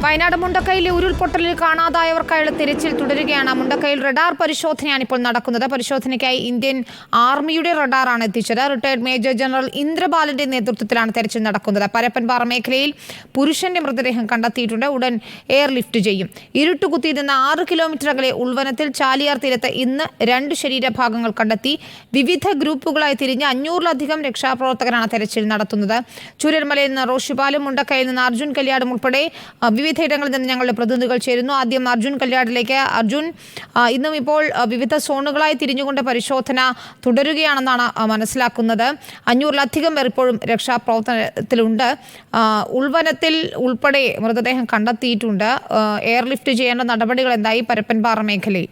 വയനാട് മുണ്ടക്കയിലെ ഉരുൾപൊട്ടലിൽ കാണാതായവർക്കായുള്ള തിരച്ചിൽ തുടരുകയാണ്. മുണ്ടക്കയിൽ റഡാർ പരിശോധനയാണ് ഇപ്പോൾ നടക്കുന്നത്. പരിശോധനയ്ക്കായി ഇന്ത്യൻ ആർമിയുടെ റഡാറാണ് എത്തിച്ചത്. റിട്ടയർഡ് മേജർ ജനറൽ ഇന്ദ്രബാലന്റെ നേതൃത്വത്തിലാണ് തെരച്ചിൽ നടക്കുന്നത്. പരപ്പൻപാറ മേഖലയിൽ പുരുഷന്റെ മൃതദേഹം കണ്ടെത്തിയിട്ടുണ്ട്. ഉടൻ എയർലിഫ്റ്റ് ചെയ്യും. ഇരുട്ടുകുത്തി നിന്ന് 6 കിലോമീറ്റർ അകലെ ഉൾവനത്തിൽ ചാലിയാർ തീരത്ത് ഇന്ന് 2 ശരീരഭാഗങ്ങൾ കണ്ടെത്തി. വിവിധ ഗ്രൂപ്പുകളായി തിരിഞ്ഞ് 500-ലധികം രക്ഷാപ്രവർത്തകരാണ് തെരച്ചിൽ നടത്തുന്നത്. ചൂരൽമലയിൽ നിന്ന് റോഷിപാലും മുണ്ടക്കയിൽ നിന്ന് അർജുൻ കല്യാടും ഉൾപ്പെടെ വിവിധയിടങ്ങളിൽ നിന്ന് ഞങ്ങളുടെ പ്രതിനിധികൾ ചേരുന്നു. ആദ്യം അർജുൻ കല്യാടിലേക്ക്. അർജുൻ, ഇന്നും ഇപ്പോൾ വിവിധ സോണുകളായി തിരിഞ്ഞുകൊണ്ട് പരിശോധന തുടരുകയാണെന്നാണ് മനസ്സിലാക്കുന്നത്. 500-ലധികം പേർ ഇപ്പോഴും രക്ഷാപ്രവർത്തനത്തിലുണ്ട്. ഉൾവനത്തിൽ ഉൾപ്പെടെ മൃതദേഹം കണ്ടെത്തിയിട്ടുണ്ട്. എയർലിഫ്റ്റ് ചെയ്യേണ്ട നടപടികൾ എന്തായി പരപ്പൻപാറ മേഖലയിൽ?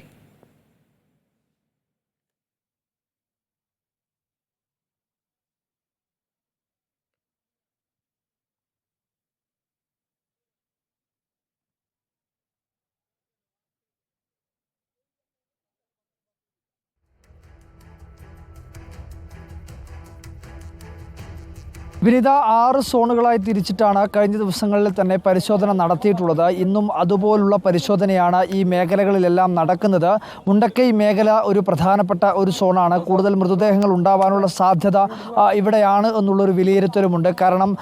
വിനിത, 6 സോണുകളായി തിരിച്ചിട്ടാണ് കഴിഞ്ഞ ദിവസങ്ങളിൽ തന്നെ പരിശോധന നടത്തിയിട്ടുള്ളത്. ഇന്നും അതുപോലുള്ള പരിശോധനയാണ് ഈ മേഖലകളിലെല്ലാം നടക്കുന്നത്. മുണ്ടക്കൈ മേഖല ഒരു പ്രധാനപ്പെട്ട ഒരു സോണാണ്. കൂടുതൽ മൃതദേഹങ്ങൾ ഉണ്ടാവാനുള്ള സാധ്യത ഇവിടെയാണ് എന്നുള്ളൊരു വിലയിരുത്തലുമുണ്ട്. കാരണം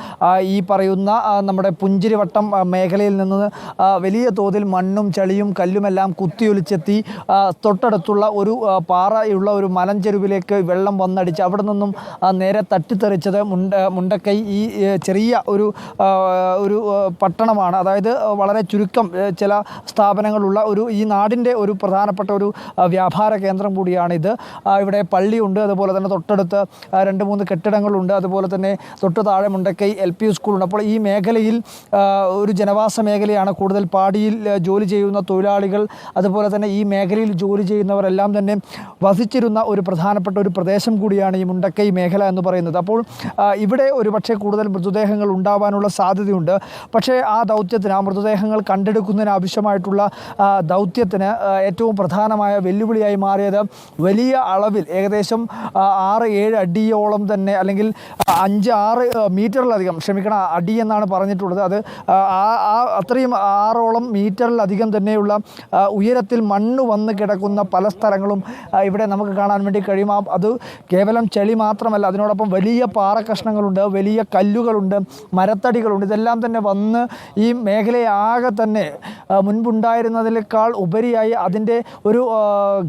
ഈ പറയുന്ന നമ്മുടെ പുഞ്ചിരിവട്ടം മേഖലയിൽ നിന്ന് വലിയ തോതിൽ മണ്ണും ചളിയും കല്ലുമെല്ലാം കുത്തിയൊലിച്ചെത്തി തൊട്ടടുത്തുള്ള ഒരു പാറയുള്ള ഒരു മലഞ്ചെരുവിലേക്ക് വെള്ളം വന്നടിച്ച് അവിടെ നിന്നും നേരെ തട്ടിത്തെറിച്ചത് മുണ്ടക്കൈ ഈ ചെറിയ ഒരു പട്ടണമാണ്. അതായത് വളരെ ചുരുക്കം ചില സ്ഥാപനങ്ങളുള്ള ഈ നാടിൻ്റെ ഒരു പ്രധാനപ്പെട്ട ഒരു വ്യാപാര കേന്ദ്രം കൂടിയാണിത്. ഇവിടെ പള്ളിയുണ്ട്, അതുപോലെ തന്നെ തൊട്ടടുത്ത് 2-3 കെട്ടിടങ്ങളുണ്ട്, അതുപോലെ തന്നെ തൊട്ട് താഴെ മുണ്ടക്കൈ LP സ്കൂളുണ്ട്. അപ്പോൾ ഈ മേഖലയിൽ ഒരു ജനവാസ മേഖലയാണ്. കൂടുതൽ പാടിയിൽ ജോലി ചെയ്യുന്ന തൊഴിലാളികൾ, അതുപോലെ തന്നെ ഈ മേഖലയിൽ ജോലി ചെയ്യുന്നവരെല്ലാം തന്നെ വസിച്ചിരുന്ന ഒരു പ്രധാനപ്പെട്ട ഒരു പ്രദേശം കൂടിയാണ് ഈ മുണ്ടക്കൈ മേഖല എന്ന് പറയുന്നത്. അപ്പോൾ ഇവിടെ ഒരുപക്ഷെ കൂടുതൽ മൃതദേഹങ്ങൾ ഉണ്ടാവാനുള്ള സാധ്യതയുണ്ട്. പക്ഷേ ആ ദൗത്യത്തിന്, ആ മൃതദേഹങ്ങൾ കണ്ടെടുക്കുന്നതിന് ആവശ്യമായിട്ടുള്ള ദൗത്യത്തിന് ഏറ്റവും പ്രധാനമായ വെല്ലുവിളിയായി മാറിയത് വലിയ അളവിൽ ഏകദേശം 6-7 അടിയോളം തന്നെ, അല്ലെങ്കിൽ 5-6 മീറ്ററിലധികം, അടി എന്നാണ് പറഞ്ഞിട്ടുള്ളത്. അത് അത്രയും 6ഓളം മീറ്ററിലധികം തന്നെയുള്ള ഉയരത്തിൽ മണ്ണ് വന്ന് കിടക്കുന്ന പല സ്ഥലങ്ങളും ഇവിടെ നമുക്ക് കാണാൻ വേണ്ടി കഴിയും. അത് കേവലം ചെളി മാത്രമല്ല, അതിനോടൊപ്പം വലിയ പാറക്കഷ്ണങ്ങളുണ്ട്, വലിയ കല്ലുകളുണ്ട്, മരത്തടികളുണ്ട്. ഇതെല്ലാം തന്നെ വന്ന് ഈ മേഖലയാകെ തന്നെ മുൻപുണ്ടായിരുന്നതിനേക്കാൾ ഉപരിയായി അതിൻ്റെ ഒരു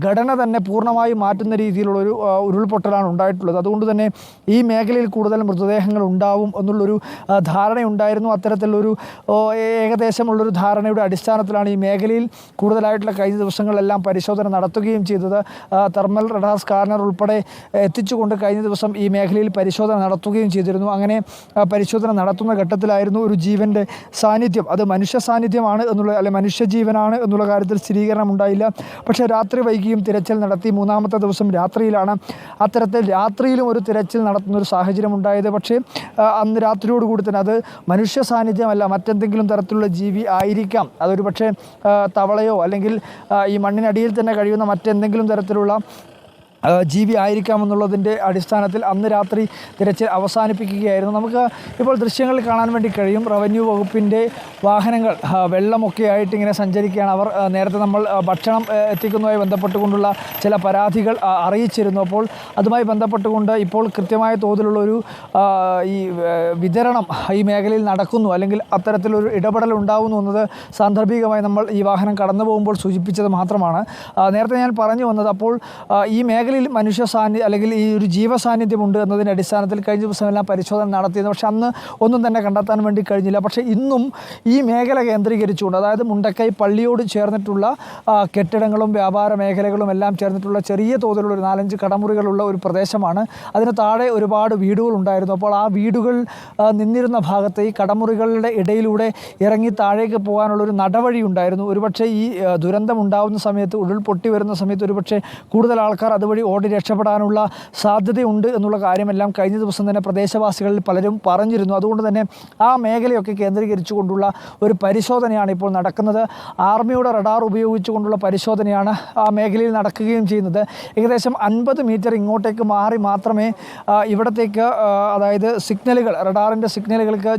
ഘടന തന്നെ പൂർണ്ണമായും മാറ്റുന്ന രീതിയിലുള്ളൊരു ഉരുൾപൊട്ടലാണ് ഉണ്ടായിട്ടുള്ളത്. അതുകൊണ്ട് തന്നെ ഈ മേഖലയിൽ കൂടുതൽ മൃതദേഹങ്ങൾ ഉണ്ടാവും എന്നുള്ളൊരു ധാരണയുണ്ടായിരുന്നു. അത്തരത്തിലുള്ളൊരു ഏകദേശമുള്ളൊരു ധാരണയുടെ അടിസ്ഥാനത്തിലാണ് ഈ മേഖലയിൽ കൂടുതലായിട്ടുള്ള കഴിഞ്ഞ ദിവസങ്ങളിലെല്ലാം പരിശോധന നടത്തുകയും ചെയ്തത്. തെർമൽ റഡാർ സ്കാനർ ഉൾപ്പെടെ എത്തിച്ചുകൊണ്ട് കഴിഞ്ഞ ദിവസം ഈ മേഖലയിൽ പരിശോധന നടത്തുകയും ചെയ്തിരുന്നു. അങ്ങനെ പരിശോധന നടത്തുന്ന ഘട്ടത്തിലായിരുന്നു ഒരു ജീവൻ്റെ സാന്നിധ്യം, അത് മനുഷ്യ സാന്നിധ്യമാണ് എന്നുള്ള, അല്ലെ മനുഷ്യജീവനാണ് എന്നുള്ള കാര്യത്തിൽ സ്ഥിരീകരണം ഉണ്ടായില്ല. പക്ഷേ രാത്രി വൈകിയും തിരച്ചിൽ നടത്തി. 3-ാമത്തെ ദിവസം രാത്രിയിലാണ് അത്തരത്തിൽ രാത്രിയിലും ഒരു തിരച്ചിൽ നടത്തുന്നൊരു സാഹചര്യം ഉണ്ടായത്. പക്ഷേ അന്ന് രാത്രിയോടുകൂടി തന്നെ അത് മനുഷ്യ സാന്നിധ്യമല്ല, മറ്റെന്തെങ്കിലും തരത്തിലുള്ള ജീവി ആയിരിക്കാം. അതൊരു പക്ഷേ തവളയോ അല്ലെങ്കിൽ ഈ മണ്ണിനടിയിൽ തന്നെ കഴിയുന്ന മറ്റെന്തെങ്കിലും തരത്തിലുള്ള ജീവി ആയിരിക്കാമെന്നുള്ളതിൻ്റെ അടിസ്ഥാനത്തിൽ അന്ന് രാത്രി തിരച്ചിൽ അവസാനിപ്പിക്കുകയായിരുന്നു. നമുക്ക് ഇപ്പോൾ ദൃശ്യങ്ങളിൽ കാണാൻ വേണ്ടി കഴിയും. റവന്യൂ വകുപ്പിൻ്റെ വാഹനങ്ങൾ വെള്ളമൊക്കെ ആയിട്ട് ഇങ്ങനെ സഞ്ചരിക്കുകയാണ്. അവർ നേരത്തെ നമ്മൾ ഭക്ഷണം എത്തിക്കുന്നതുമായി ബന്ധപ്പെട്ടുകൊണ്ടുള്ള ചില പരാതികൾ അറിയിച്ചിരുന്നു. അപ്പോൾ അതുമായി ബന്ധപ്പെട്ടുകൊണ്ട് ഇപ്പോൾ കൃത്യമായ തോതിലുള്ളൊരു ഈ വിതരണം ഈ മേഖലയിൽ നടക്കുന്നു, അല്ലെങ്കിൽ അത്തരത്തിലൊരു ഇടപെടൽ ഉണ്ടാകുന്നു എന്നത് സാന്ദർഭികമായി നമ്മൾ ഈ വാഹനം കടന്നു പോകുമ്പോൾ സൂചിപ്പിച്ചത് മാത്രമാണ്. നേരത്തെ ഞാൻ പറഞ്ഞു വന്നത്, അപ്പോൾ ഈ മേഖല മനുഷ്യ സാന്നിധ്യം അല്ലെങ്കിൽ ഈ ഒരു ജീവസാന്നിധ്യമുണ്ട് എന്നതിൻ്റെ അടിസ്ഥാനത്തിൽ കഴിഞ്ഞ ദിവസമെല്ലാം പരിശോധന നടത്തിയത്. പക്ഷെ അന്ന് ഒന്നും തന്നെ കണ്ടെത്താൻ വേണ്ടി കഴിഞ്ഞില്ല. പക്ഷേ ഇന്നും ഈ മേഖല കേന്ദ്രീകരിച്ചുകൊണ്ട്, അതായത് മുണ്ടക്കൈ പള്ളിയോട് ചേർന്നിട്ടുള്ള കെട്ടിടങ്ങളും വ്യാപാര മേഖലകളും എല്ലാം ചേർന്നിട്ടുള്ള ചെറിയ തോതിലുള്ള ഒരു 4-5 കടമുറികളുള്ള ഒരു പ്രദേശമാണ്. അതിന് താഴെ ഒരുപാട് വീടുകൾ ഉണ്ടായിരുന്നു. അപ്പോൾ ആ വീടുകൾ നിന്നിരുന്ന ഭാഗത്ത് ഈ കടമുറികളുടെ ഇടയിലൂടെ ഇറങ്ങി താഴേക്ക് പോകാനുള്ളൊരു നടവഴി ഉണ്ടായിരുന്നു. ഒരുപക്ഷെ ഈ ദുരന്തം ഉണ്ടാകുന്ന സമയത്ത്, ഉരുൾപൊട്ടി വരുന്ന സമയത്ത് ഒരുപക്ഷെ കൂടുതൽ ആൾക്കാർ അതുവഴി ഓടി രക്ഷപ്പെടാനുള്ള സാധ്യതയുണ്ട് എന്നുള്ള കാര്യമെല്ലാം കഴിഞ്ഞ ദിവസം തന്നെ പ്രദേശവാസികളിൽ പലരും പറഞ്ഞിരുന്നു. അതുകൊണ്ട് തന്നെ ആ മേഖലയൊക്കെ കേന്ദ്രീകരിച്ചുകൊണ്ടുള്ള ഒരു പരിശോധനയാണ് ഇപ്പോൾ നടക്കുന്നത്. ആർമിയുടെ റഡാർ ഉപയോഗിച്ചുകൊണ്ടുള്ള പരിശോധനയാണ് ആ മേഖലയിൽ നടക്കുകയും ചെയ്യുന്നത്. ഏകദേശം 50 മീറ്റർ ഇങ്ങോട്ടേക്ക് മാറി മാത്രമേ ഇവിടത്തേക്ക് അതായത് സിഗ്നലുകൾ റഡാറിൻ്റെ സിഗ്നലുകൾക്ക്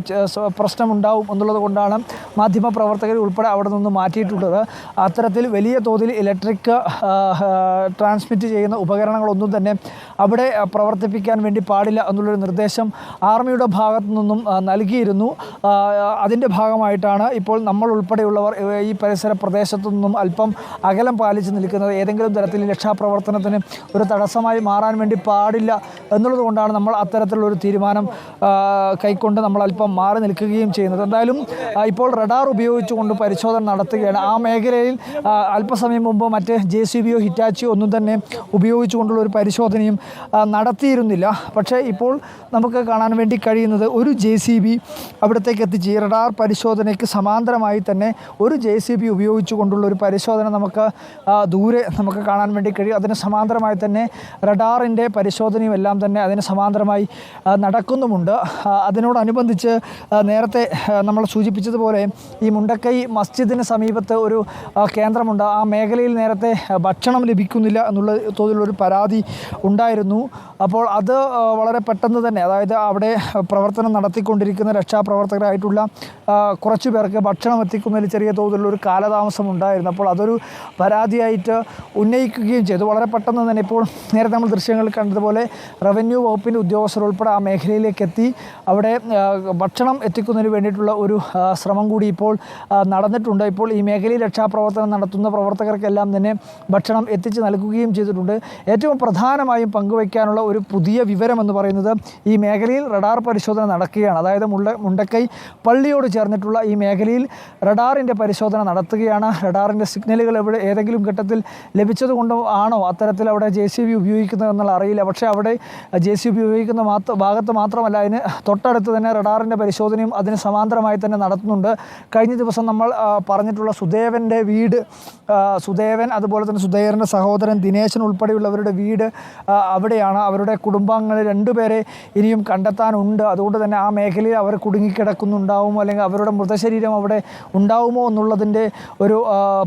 പ്രശ്നമുണ്ടാവും എന്നുള്ളത് കൊണ്ടാണ് മാധ്യമപ്രവർത്തകർ ഉൾപ്പെടെ അവിടെ നിന്ന് മാറ്റിയിട്ടുള്ളത്. അത്തരത്തിൽ വലിയ തോതിൽ ഇലക്ട്രിക് ട്രാൻസ്മിറ്റ് ചെയ്യുന്ന ഉപകരണങ്ങളൊന്നും തന്നെ അവിടെ പ്രവർത്തിപ്പിക്കാൻ വേണ്ടി പാടില്ല എന്നുള്ളൊരു നിർദ്ദേശം ആർമിയുടെ ഭാഗത്തു നിന്നും നൽകിയിരുന്നു. അതിൻ്റെ ഭാഗമായിട്ടാണ് ഇപ്പോൾ നമ്മൾ ഉൾപ്പെടെയുള്ളവർ ഈ പരിസര പ്രദേശത്തു നിന്നും അല്പം അകലം പാലിച്ച് നിൽക്കുന്നത്. ഏതെങ്കിലും തരത്തിൽ രക്ഷാപ്രവർത്തനത്തിന് ഒരു തടസ്സമായി മാറാൻ വേണ്ടി പാടില്ല എന്നുള്ളത് കൊണ്ടാണ് നമ്മൾ അത്തരത്തിലുള്ളൊരു തീരുമാനം കൈക്കൊണ്ട് നമ്മൾ അല്പം മാറി നിൽക്കുകയും ചെയ്യുന്നത്. എന്തായാലും ഇപ്പോൾ റഡാർ ഉപയോഗിച്ചുകൊണ്ട് പരിശോധന നടത്തുകയാണ്. ആ മേഖലയിൽ അല്പസമയം മുമ്പ് മറ്റ് JCBയോ ഹിറ്റാച്ചിയോ ഒന്നും തന്നെ ഉപയോഗിച്ചുകൊണ്ടുള്ള ഒരു പരിശോധനയും നടത്തിയിരുന്നില്ല. പക്ഷേ ഇപ്പോൾ നമുക്ക് കാണാൻ വേണ്ടി കഴിയുന്നത് ഒരു JCB അവിടത്തേക്ക് എത്തിച്ച് ഈ റഡാർ പരിശോധനയ്ക്ക് സമാന്തരമായി തന്നെ ഒരു JCB ഉപയോഗിച്ചുകൊണ്ടുള്ള ഒരു പരിശോധന നമുക്ക് ദൂരെ നമുക്ക് കാണാൻ വേണ്ടി കഴിയും. അതിന് സമാന്തരമായി തന്നെ റഡാറിൻ്റെ പരിശോധനയും എല്ലാം തന്നെ അതിന് സമാന്തരമായി നടക്കുന്നുമുണ്ട്. അതിനോടനുബന്ധിച്ച് നേരത്തെ നമ്മൾ സൂചിപ്പിച്ചതുപോലെ ഈ മുണ്ടക്കൈ മസ്ജിദിന് സമീപത്ത് ഒരു കേന്ദ്രമുണ്ട്. ആ മേഖലയിൽ നേരത്തെ ഭക്ഷണം ലഭിക്കുന്നില്ല എന്നുള്ള തോതിലൊരു പരാതി ഉണ്ടായിരുന്നു. അപ്പോൾ അത് വളരെ പെട്ടെന്ന് തന്നെ അതായത് അവിടെ പ്രവർത്തനം നടത്തിക്കൊണ്ടിരിക്കുന്ന രക്ഷാപ്രവർത്തകരായിട്ടുള്ള കുറച്ചു പേർക്ക് ഭക്ഷണം എത്തിക്കുന്നതിൽ ചെറിയ തോതിലുള്ളൊരു കാലതാമസം ഉണ്ടായിരുന്നു. അപ്പോൾ അതൊരു പരാതിയായിട്ട് ഉന്നയിക്കുകയും ചെയ്തു. വളരെ പെട്ടെന്ന് തന്നെ ഇപ്പോൾ നേരത്തെ നമ്മൾ ദൃശ്യങ്ങളിൽ കണ്ടതുപോലെ റവന്യൂ വകുപ്പിൻ്റെ ഉദ്യോഗസ്ഥർ ഉൾപ്പെടെ ആ മേഖലയിലേക്ക് എത്തി അവിടെ ഭക്ഷണം എത്തിക്കുന്നതിന് വേണ്ടിയിട്ടുള്ള ഒരു ശ്രമം കൂടി ഇപ്പോൾ നടന്നിട്ടുണ്ട്. ഇപ്പോൾ ഈ മേഖലയിൽ രക്ഷാപ്രവർത്തനം നടത്തുന്ന പ്രവർത്തകർക്കെല്ലാം തന്നെ ഭക്ഷണം എത്തിച്ച് നൽകുകയും ചെയ്തിട്ടുണ്ട്. ഏറ്റവും പ്രധാനമായും പങ്കുവയ്ക്കാനുള്ള ഒരു പുതിയ വിവരം എന്ന് പറയുന്നത് ഈ മേഖലയിൽ റഡാർ പരിശോധന നടക്കുകയാണ്. അതായത് മുണ്ടക്കൈ പള്ളിയോട് ചേർന്നിട്ടുള്ള ഈ മേഖലയിൽ റഡാറിൻ്റെ പരിശോധന നടത്തുകയാണ്. റഡാറിൻ്റെ സിഗ്നലുകൾ ഏതെങ്കിലും ഘട്ടത്തിൽ ലഭിച്ചതുകൊണ്ട് ആണോ അത്തരത്തിൽ അവിടെ JCB ഉപയോഗിക്കുന്നത് എന്നുള്ള അറിയില്ല. പക്ഷേ അവിടെ JCB ഉപയോഗിക്കുന്ന ഭാഗത്ത് മാത്രമല്ല അതിന് തൊട്ടടുത്ത് തന്നെ റഡാറിൻ്റെ പരിശോധനയും അതിന് സമാന്തരമായി തന്നെ നടത്തുന്നുണ്ട്. കഴിഞ്ഞ ദിവസം നമ്മൾ പറഞ്ഞിട്ടുള്ള സുദേവൻ്റെ വീട്, സുദേവൻ അതുപോലെ തന്നെ സുദേവൻ്റെ സഹോദരൻ ദിനേശൻ ഉൾപ്പെടെയുള്ളവരുടെ വീട് അവിടെയാണ്. അവരുടെ കുടുംബാംഗങ്ങൾ 2 പേരെ ഇനിയും കണ്ടെത്താനുണ്ട്. അതുകൊണ്ട് തന്നെ ആ മേഖലയിൽ അവർ കുടുങ്ങിക്കിടക്കുന്നുണ്ടാവുമോ അല്ലെങ്കിൽ അവരുടെ മൃതശരീരം അവിടെ ഉണ്ടാവുമോ എന്നുള്ളതിൻ്റെ ഒരു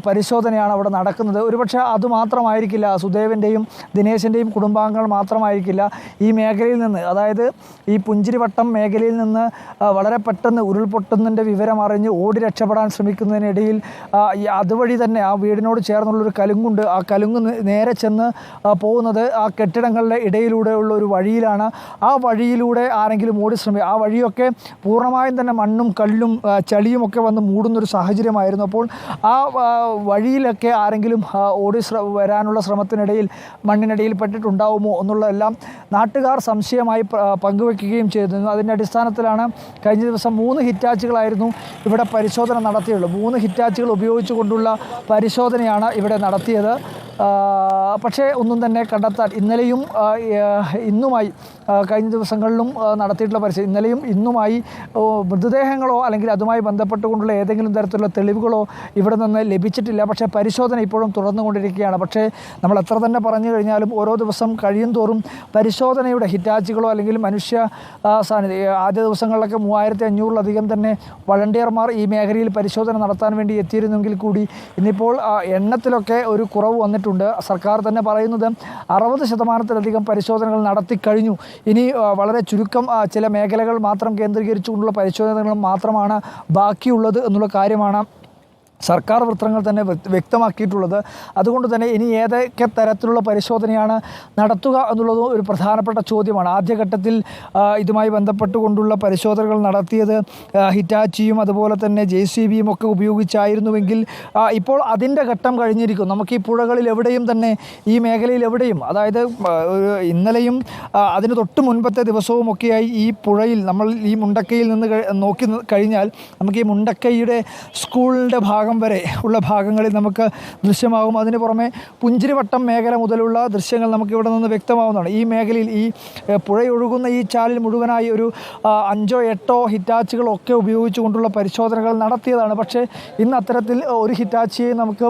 പരിശോധനയാണ് അവിടെ നടക്കുന്നത്. ഒരുപക്ഷെ അതുമാത്രമായിരിക്കില്ല, സുദേവൻ്റെയും ദിനേശൻ്റെയും കുടുംബാംഗങ്ങൾ മാത്രമായിരിക്കില്ല ഈ മേഖലയിൽ നിന്ന്, അതായത് ഈ പുഞ്ചിരിവട്ടം മേഖലയിൽ നിന്ന് വളരെ പെട്ടെന്ന് ഉരുൾപൊട്ടുന്നതിൻ്റെ വിവരം അറിഞ്ഞ് ഓടി രക്ഷപ്പെടാൻ ശ്രമിക്കുന്നതിനിടയിൽ അതുവഴി തന്നെ ആ വീടിനോട് ചേർന്നുള്ളൊരു കലുങ്കുണ്ട്. ആ കലുങ്ക് നേരെ ചെന്ന് പോകുന്നത് ആ കെട്ടിടങ്ങളുടെ ഇടയിലൂടെയുള്ള ഒരു വഴിയിലാണ്. ആ വഴിയിലൂടെ ആരെങ്കിലും ആ വഴിയൊക്കെ പൂർണ്ണമായും തന്നെ മണ്ണും കല്ലും ചളിയും ഒക്കെ വന്ന് മൂടുന്നൊരു സാഹചര്യമായിരുന്നു. അപ്പോൾ ആ വഴിയിലൊക്കെ ആരെങ്കിലും വരാനുള്ള ശ്രമത്തിനിടയിൽ മണ്ണിനടിയിൽ പെട്ടിട്ടുണ്ടാവുമോ എന്നുള്ളതെല്ലാം നാട്ടുകാർ സംശയമായി പങ്കുവയ്ക്കുകയും ചെയ്തിരുന്നു. അതിൻ്റെ അടിസ്ഥാനത്തിലാണ് കഴിഞ്ഞ ദിവസം 3 ഹിറ്റാച്ചുകളായിരുന്നു ഇവിടെ പരിശോധന നടത്തിയുള്ളൂ. 3 ഹിറ്റാച്ചുകൾ ഉപയോഗിച്ചുകൊണ്ടുള്ള പരിശോധനയാണ് ഇവിടെ നടത്തിയത്. പക്ഷേ ഒന്നും തന്നെ കണ്ടെത്താൻ ഇന്നലെയും ഇന്നുമായി കഴിഞ്ഞ ദിവസങ്ങളിലും നടത്തിയിട്ടുള്ള പരിശോധന ഇന്നലെയും ഇന്നുമായി മൃതദേഹങ്ങളോ അല്ലെങ്കിൽ അതുമായി ബന്ധപ്പെട്ടുകൊണ്ടുള്ള ഏതെങ്കിലും തരത്തിലുള്ള തെളിവുകളോ ഇവിടെ നിന്ന് ലഭിച്ചിട്ടില്ല. പക്ഷേ പരിശോധന ഇപ്പോഴും തുടർന്നുകൊണ്ടിരിക്കുകയാണ്. പക്ഷേ നമ്മൾ എത്ര തന്നെ പറഞ്ഞു കഴിഞ്ഞാലും ഓരോ ദിവസം കഴിയും തോറും പരിശോധനയുടെ ഹിറ്റാച്ചുകളോ അല്ലെങ്കിൽ മനുഷ്യ ആദ്യ ദിവസങ്ങളിലൊക്കെ 3500-ലധികം തന്നെ വളണ്ടിയർമാർ ഈ മേഖലയിൽ പരിശോധന നടത്താൻ വേണ്ടി എത്തിയിരുന്നെങ്കിൽ കൂടി ഇന്നിപ്പോൾ എണ്ണത്തിലൊക്കെ ഒരു കുറവ് വന്നിട്ടുണ്ട്. സർക്കാർ തന്നെ പറയുന്നത് 60% പരിശോധനകൾ നടത്തിക്കഴിഞ്ഞു. ഇനി വളരെ ചുരുക്കം ചില മേഖലകൾ മാത്രം കേന്ദ്രീകരിച്ചുകൊണ്ടുള്ള പരിശോധനകൾ മാത്രമാണ് ബാക്കിയുള്ളത് എന്നുള്ള കാര്യമാണ് സർക്കാർ വൃത്തങ്ങൾ തന്നെ വ്യക്തമാക്കിയിട്ടുള്ളത്. അതുകൊണ്ട് തന്നെ ഇനി ഏതൊക്കെ തരത്തിലുള്ള പരിശോധനയാണ് നടത്തുക എന്നുള്ളത് ഒരു പ്രധാനപ്പെട്ട ചോദ്യമാണ്. ആദ്യഘട്ടത്തിൽ ഇതുമായി ബന്ധപ്പെട്ടുകൊണ്ടുള്ള പരിശോധനകൾ നടത്തിയത് ഹിറ്റാച്ചിയും അതുപോലെ തന്നെ JCBയും ഒക്കെ ഉപയോഗിച്ചായിരുന്നുവെങ്കിൽ ഇപ്പോൾ അതിൻ്റെ ഘട്ടം കഴിഞ്ഞിരിക്കും. നമുക്ക് ഈ പുഴകളിൽ എവിടെയും തന്നെ ഈ മേഖലയിൽ എവിടെയും, അതായത് ഇന്നലെയും അതിന് തൊട്ട് മുൻപത്തെ ദിവസവും ഒക്കെയായി ഈ പുഴയിൽ നമ്മൾ ഈ മുണ്ടക്കയിൽ നിന്ന് നോക്കി കഴിഞ്ഞാൽ നമുക്ക് ഈ മുണ്ടക്കൈയുടെ സ്കൂളിൻ്റെ ഭാഗം ഭാഗം വരെ ഉള്ള ഭാഗങ്ങളിൽ നമുക്ക് ദൃശ്യമാകും. അതിന് പുറമെ പുഞ്ചിരിവട്ടം മേഖല മുതലുള്ള ദൃശ്യങ്ങൾ നമുക്ക് ഇവിടെ നിന്ന് വ്യക്തമാവുന്നതാണ്. ഈ മേഖലയിൽ ഈ പുഴയൊഴുകുന്ന ഈ ചാലിൽ മുഴുവനായി ഒരു 5-8 ഹിറ്റാച്ചുകളൊക്കെ ഉപയോഗിച്ചുകൊണ്ടുള്ള പരിശോധനകൾ നടത്തിയതാണ്. പക്ഷേ ഇന്ന് അത്തരത്തിൽ ഒരു ഹിറ്റാച്ചിയെ നമുക്ക്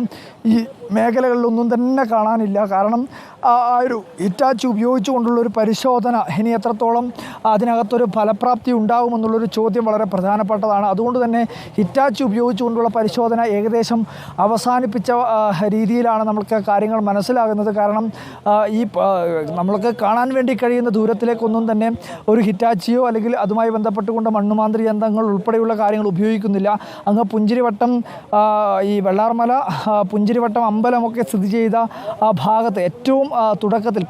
ഈ മേഖലകളിലൊന്നും തന്നെ കാണാനില്ല. കാരണം ആ ഒരു ഹിറ്റാച്ചി ഉപയോഗിച്ചുകൊണ്ടുള്ളൊരു പരിശോധന ഇനി എത്രത്തോളം അതിനകത്തൊരു ഫലപ്രാപ്തി ഉണ്ടാകുമെന്നുള്ളൊരു ചോദ്യം വളരെ പ്രധാനപ്പെട്ടതാണ്. അതുകൊണ്ട് തന്നെ ഹിറ്റാച്ചി ഉപയോഗിച്ചുകൊണ്ടുള്ള പരിശോധന ഏകദേശം അവസാനിപ്പിച്ച രീതിയിലാണ് നമുക്ക് കാര്യങ്ങൾ മനസ്സിലാകുന്നത്. കാരണം ഈ നമ്മൾക്ക് കാണാൻ വേണ്ടി കഴിയുന്ന ദൂരത്തിലേക്കൊന്നും തന്നെ ഒരു ഹിറ്റാച്ചിയോ അല്ലെങ്കിൽ അതുമായി ബന്ധപ്പെട്ടുകൊണ്ട് മണ്ണുമാന്ത്രി യന്ത്രങ്ങൾ ഉൾപ്പെടെയുള്ള കാര്യങ്ങൾ ഉപയോഗിക്കുന്നില്ല. അങ്ങ് പുഞ്ചിരിവട്ടം ഈ വെള്ളാർമല പുഞ്ചിരിവട്ടം അമ്പലമൊക്കെ സ്ഥിതി ചെയ്ത ആ ഭാഗത്ത് ഏറ്റവും തുടക്കത്തിൽ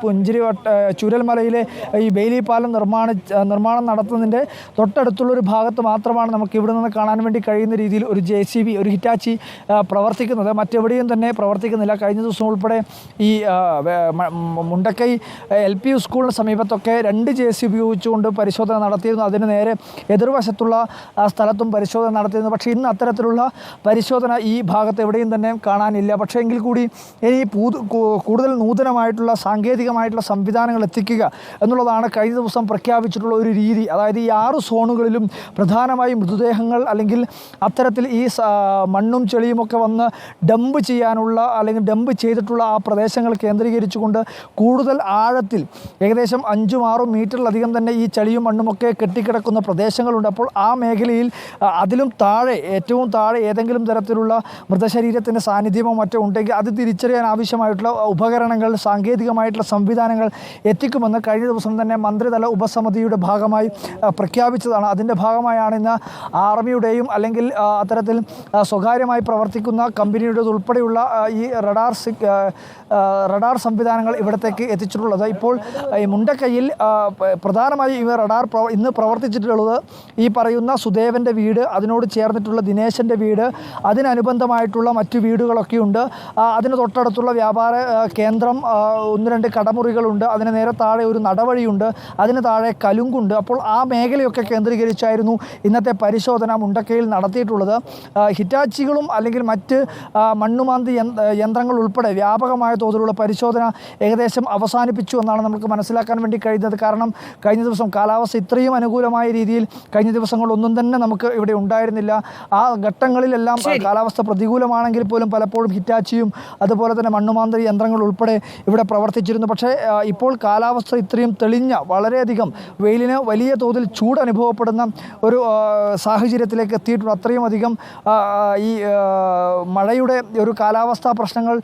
ചുരൽമലയിലെ ഈ ബെയിലി പാലം നിർമ്മാണം നടത്തുന്നതിൻ്റെ തൊട്ടടുത്തുള്ളൊരു ഭാഗത്ത് മാത്രമാണ് നമുക്ക് ഇവിടെ നിന്ന് കാണാൻ വേണ്ടി കഴിയുന്ന രീതിയിൽ ഒരു JCB ഒരു ഹിറ്റാച്ചി പ്രവർത്തിക്കുന്നത്. മറ്റെവിടെയും തന്നെ പ്രവർത്തിക്കുന്നില്ല. കഴിഞ്ഞ ദിവസം ഉൾപ്പെടെ ഈ മുണ്ടക്കൈ LP സ്കൂളിന് സമീപത്തൊക്കെ 2 JCB ഉപയോഗിച്ചുകൊണ്ട് പരിശോധന നടത്തിയിരുന്നു. അതിന് നേരെ എതിർവശത്തുള്ള സ്ഥലത്തും പരിശോധന നടത്തിയിരുന്നു. പക്ഷേ ഇന്ന് അത്തരത്തിലുള്ള പരിശോധന ഈ ഭാഗത്ത് എവിടെയും തന്നെ കാണാനില്ല. പക്ഷേ എങ്കിൽ കൂടി ഇനി കൂടുതൽ നൂതനമായിട്ടുള്ള സാങ്കേതികമായിട്ടുള്ള സംവിധാനങ്ങൾ എത്തിക്കുക എന്നുള്ളതാണ് കഴിഞ്ഞ ദിവസം പ്രഖ്യാപിച്ചിട്ടുള്ള ഒരു രീതി. അതായത് ഈ 6 സോണുകളിലും പ്രധാനമായും മൃതദേഹങ്ങൾ അല്ലെങ്കിൽ അത്തരത്തിൽ ഈ മണ്ണും ചെളിയുമൊക്കെ വന്ന് ഡംപ് ചെയ്യാനുള്ള അല്ലെങ്കിൽ ഡംപ് ചെയ്തിട്ടുള്ള ആ പ്രദേശങ്ങൾ കേന്ദ്രീകരിച്ചുകൊണ്ട് കൂടുതൽ ആഴത്തിൽ ഏകദേശം 5-6 മീറ്ററിലധികം തന്നെ ഈ ചെളിയും മണ്ണുമൊക്കെ കെട്ടിക്കിടക്കുന്ന പ്രദേശങ്ങളുണ്ട്. അപ്പോൾ ആ മേഖലയിൽ അതിലും താഴെ ഏറ്റവും താഴെ ഏതെങ്കിലും തരത്തിലുള്ള മൃതശരീരത്തിൻ്റെ സാന്നിധ്യമോ മറ്റോ ഉണ്ടെങ്കിൽ അത് തിരിച്ചറിയാൻ ആവശ്യമായിട്ടുള്ള ഉപകരണങ്ങൾ സാങ്കേതികമായിട്ടുള്ള സംവിധാനങ്ങൾ എത്തിക്കുമെന്ന് കഴിഞ്ഞ ദിവസം തന്നെ മന്ത്രിതല ഉപസമിതിയുടെ ഭാഗമായി പ്രഖ്യാപിച്ചതാണ്. അതിൻ്റെ ഭാഗമായാണ് ഇന്ന് ആർമിയുടെയും അല്ലെങ്കിൽ അത്തരത്തിൽ സ്വകാര്യമായി പ്രവർത്തിക്കുന്ന കമ്പനിയുടെ ഉൾപ്പെടെയുള്ള ഈ റഡാർ സംവിധാനങ്ങൾ ഇവിടത്തേക്ക് എത്തിച്ചിട്ടുള്ളത്. ഇപ്പോൾ ഈ മുണ്ടക്കൈയിൽ പ്രധാനമായും ഈ റഡാർ ഇന്ന് പ്രവർത്തിച്ചിട്ടുള്ളത് ഈ പറയുന്ന സുദേവൻ്റെ വീട്, അതിനോട് ചേർന്നിട്ടുള്ള ദിനേശൻ്റെ വീട്, അതിനനുബന്ധമായിട്ടുള്ള മറ്റു വീടുകളൊക്കെയുണ്ട്. അതിന് തൊട്ടടുത്തുള്ള വ്യാപാര കേന്ദ്രം, 1-2 കടമുറികളുണ്ട്. അതിന് നേരെ താഴെ ഒരു നടവഴിയുണ്ട്, അതിന് താഴെ കലുങ്കുണ്ട്. അപ്പോൾ ആ മേഖലയൊക്കെ കേന്ദ്രീകരിച്ചായിരുന്നു ഇന്നത്തെ പരിശോധന മുണ്ടക്കയിൽ നടത്തിയിട്ടുള്ളത്. ഹിറ്റാച്ചികളും അല്ലെങ്കിൽ മറ്റ് മണ്ണുമാന്തി യന്ത്രങ്ങൾ ഉൾപ്പെടെ വ്യാപകമായ തോതിലുള്ള പരിശോധന ഏകദേശം അവസാനിപ്പിച്ചു എന്നാണ് നമുക്ക് മനസ്സിലാക്കാൻ വേണ്ടി കഴിയുന്നത്. കാരണം കഴിഞ്ഞ ദിവസം കാലാവസ്ഥ ഇത്രയും അനുകൂലമായ രീതിയിൽ കഴിഞ്ഞ ദിവസങ്ങളൊന്നും തന്നെ നമുക്ക് ഇവിടെ ഉണ്ടായിരുന്നില്ല. ആ ഘട്ടങ്ങളിലെല്ലാം കാലാവസ്ഥ പ്രതികൂലമാണെങ്കിൽ പോലും പലപ്പോഴും ഹിറ്റാച്ചിയും അതുപോലെ തന്നെ മണ്ണുമാന്ത്രി യന്ത്രങ്ങൾ ഉൾപ്പെടെ ഇവിടെ പ്രവർത്തിച്ചിരുന്നു. പക്ഷേ ഇപ്പോൾ കാലാവസ്ഥ ഇത്രയും തെളിഞ്ഞ വളരെയധികം വെയിലിന് വലിയ തോതിൽ ചൂട് അനുഭവപ്പെടുന്ന ഒരു സാഹചര്യത്തിലേക്ക് എത്തിയിട്ടുണ്ട്. അത്രയും അധികം ഈ മഴയുടെ ഒരു കാലാവസ്ഥാ പ്രശ്നങ്ങൾ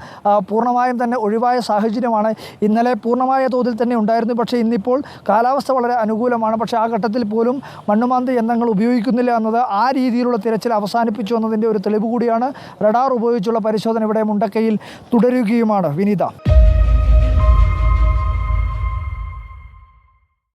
പൂർണ്ണമായും തന്നെ ഒഴിവായ സാഹചര്യമാണ്. ഇന്നലെ പൂർണ്ണമായ തോതിൽ തന്നെ ഉണ്ടായിരുന്നു. പക്ഷേ ഇന്നിപ്പോൾ കാലാവസ്ഥ വളരെ അനുകൂലമാണ്. പക്ഷേ ആ ഘട്ടത്തിൽ പോലും മണ്ണുമാന്തി യന്ത്രങ്ങൾ ഉപയോഗിക്കുന്നില്ല എന്നത് ആ രീതിയിലുള്ള തിരച്ചിൽ അവസാനിപ്പിച്ചു എന്നതിൻ്റെ ഒരു തെളിവ് കൂടിയാണ്. റഡാർ ഉപയോഗിച്ചുള്ള പരിശോധന ഇവിടെ മുണ്ടക്കൈയിൽ തുടരുകയുമാണ്. വിനീത.